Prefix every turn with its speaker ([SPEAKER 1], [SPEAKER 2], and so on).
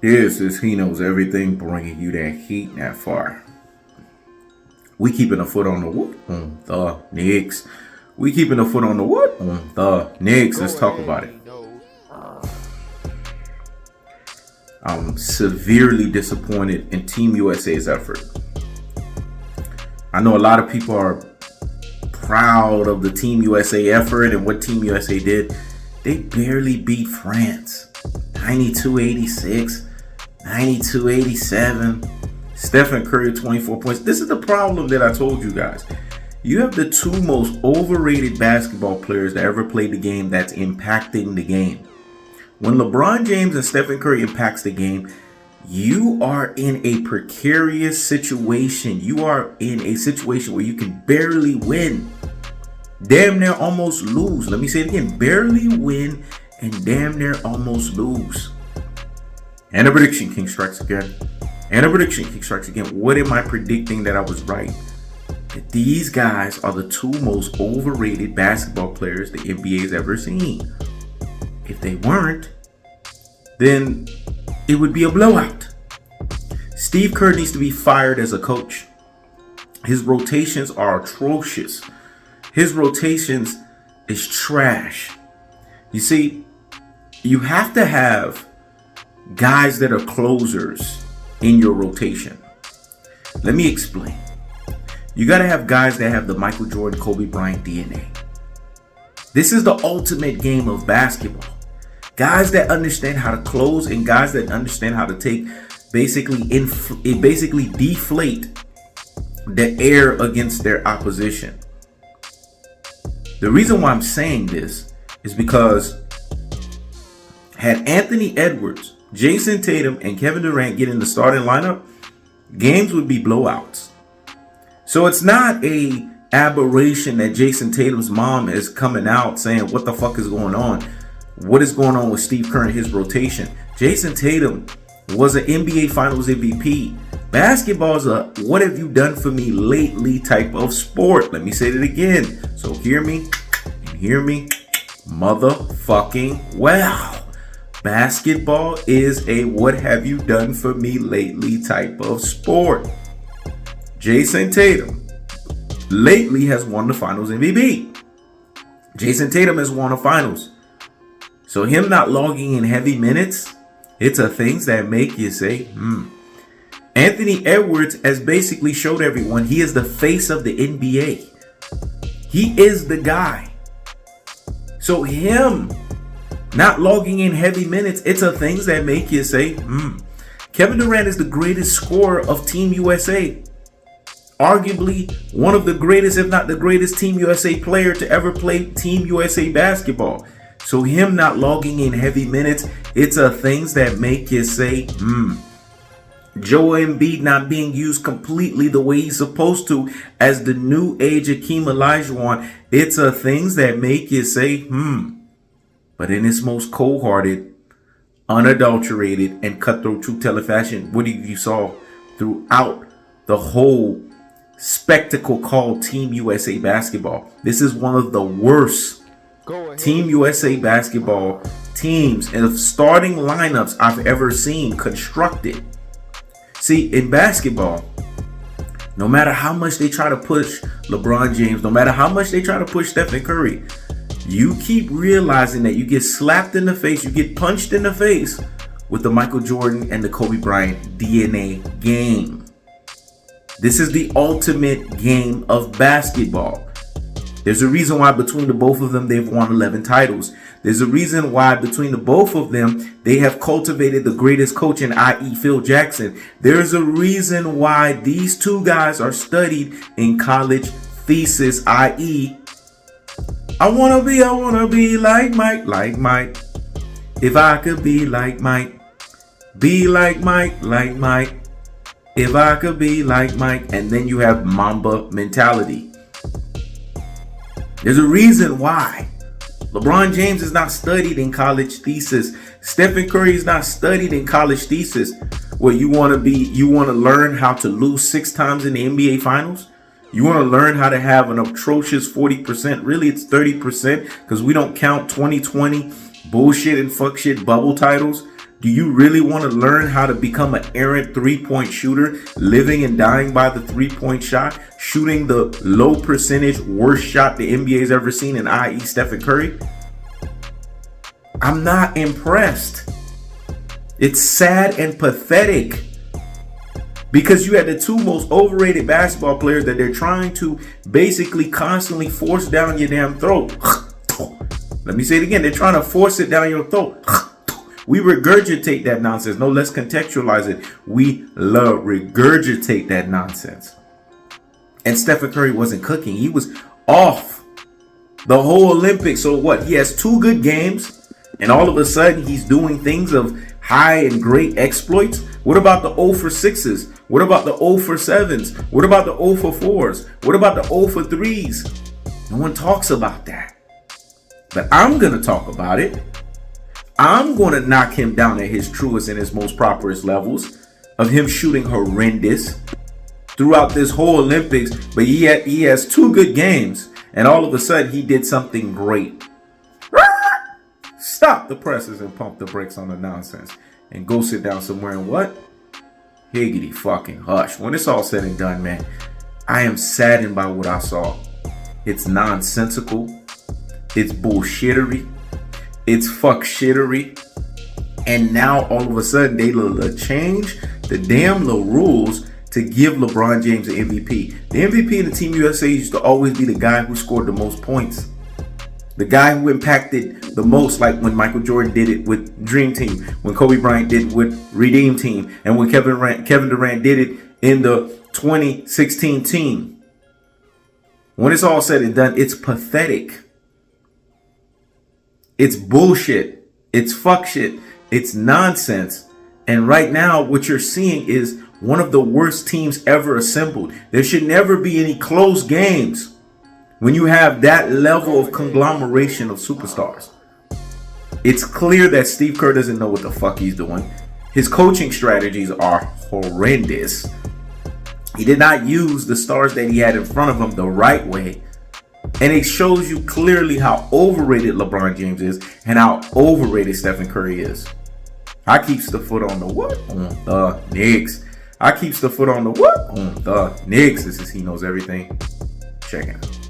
[SPEAKER 1] This is He Knows Everything, bringing you that heat and that fire. We keeping a foot on the what? On the Knicks. We keeping a foot on the what? On the Knicks. Let's talk about it. I'm severely disappointed in Team USA's effort. I know a lot of people are proud of the Team USA effort and what Team USA did. They barely beat France. 92-86, 92-87. Stephen Curry, 24 points. This is the problem that I told you guys. You have the two most overrated basketball players that ever played the game that's impacting the game. When LeBron James and Stephen Curry impacts the game, you are in a precarious situation. You are in a situation where you can barely win. Damn near almost lose. Let me say it again. Barely win and damn near almost lose. And a prediction king strikes again. What am I predicting that I was right? That these guys are the two most overrated basketball players the NBA has ever seen. If they weren't, then it would be a blowout. Steve Kerr needs to be fired as a coach. His rotations are atrocious. His rotations is trash. You see, you have to have guys that are closers in your rotation. Let me explain. You got to have guys that have the Michael Jordan, Kobe Bryant DNA. This is the ultimate game of basketball. Guys that understand how to close and guys that understand how to take basically deflate the air against their opposition. The reason why I'm saying this is because had Anthony Edwards, Jayson Tatum, and Kevin Durant get in the starting lineup, games would be blowouts. So it's not a aberration that Jayson Tatum's mom is coming out saying, what the fuck is going on? What is going on with Steve Kerr and his rotation? Jayson Tatum was an NBA Finals MVP. Basketball is a what have you done for me lately type of sport. Let me say that again. So hear me motherfucking well. Basketball is a what have you done for me lately type of sport. Jayson Tatum lately has won the Finals MVP. Jayson Tatum has won a Finals. So him not logging in heavy minutes, it's a things that make you say, Anthony Edwards has basically showed everyone he is the face of the NBA. He is the guy. So him not logging in heavy minutes, it's a things that make you say, Kevin Durant is the greatest scorer of Team USA. Arguably one of the greatest, if not the greatest Team USA player to ever play Team USA basketball. So him not logging in heavy minutes, it's a things that make you say, Joel Embiid not being used completely the way he's supposed to as the new age Hakeem Olajuwon, it's a things that make you say, But in its most cold-hearted, unadulterated, and cutthroat true teller fashion, what you saw throughout the whole spectacle called Team USA basketball. This is one of the worst Team USA basketball teams and starting lineups I've ever seen constructed. See, in basketball, no matter how much they try to push LeBron James, no matter how much they try to push Stephen Curry, you keep realizing that you get slapped in the face, you get punched in the face with the Michael Jordan and the Kobe Bryant DNA game. This is the ultimate game of basketball. There's a reason why between the both of them, they've won 11 titles. There's a reason why between the both of them, they have cultivated the greatest coach in i.e. Phil Jackson. There's a reason why these two guys are studied in college thesis, i.e. I wanna be like Mike. If I could be like Mike. If I could be like Mike. And then you have Mamba mentality. There's a reason why LeBron James is not studied in college thesis. Stephen Curry is not studied in college thesis. Where you want to learn how to lose 6 times in the NBA Finals? You want to learn how to have an atrocious 40%. Really, it's 30% because we don't count 2020 bullshit and fuck shit bubble titles. Do you really want to learn how to become an errant three-point shooter, living and dying by the three-point shot, shooting the low percentage worst shot the NBA's ever seen, in i.e. Stephen Curry? I'm not impressed. It's sad and pathetic. Because you had the two most overrated basketball players that they're trying to basically constantly force down your damn throat. Let me say it again. They're trying to force it down your throat. We regurgitate that nonsense. No, let's contextualize it. We regurgitate that nonsense. And Stephen Curry wasn't cooking. He was off the whole Olympics. So what? He has 2 good games, and all of a sudden he's doing things of high and great exploits. What about the 0 for 6s? What about the 0 for 7s? What about the 0 for 4s? What about the 0 for 3s? No one talks about that. But I'm going to talk about it. I'm going to knock him down at his truest and his most properest levels of him shooting horrendous throughout this whole Olympics. But he has 2 good games, and all of a sudden he did something great. Stop the presses and pump the brakes on the nonsense and go sit down somewhere and what? Higgity fucking hush. When it's all said and done, man, I am saddened by what I saw. It's nonsensical. It's bullshittery. It's fuck shittery. And now all of a sudden they change the damn little rules to give LeBron James an MVP. The MVP in the Team USA used to always be the guy who scored the most points. The guy who impacted the most, like when Michael Jordan did it with Dream Team, when Kobe Bryant did it with Redeem Team, and when Kevin Durant did it in the 2016 team. When it's all said and done, it's pathetic. It's bullshit. It's fuck shit. It's nonsense. And right now, what you're seeing is one of the worst teams ever assembled. There should never be any close games when you have that level of conglomeration of superstars. It's clear that Steve Kerr doesn't know what the fuck he's doing. His coaching strategies are horrendous. He did not use the stars that he had in front of him the right way. And it shows you clearly how overrated LeBron James is and how overrated Stephen Curry is. I keeps the foot on the what? On the Knicks. I keeps the foot on the what? On the Knicks. This is He Knows Everything. Check it out.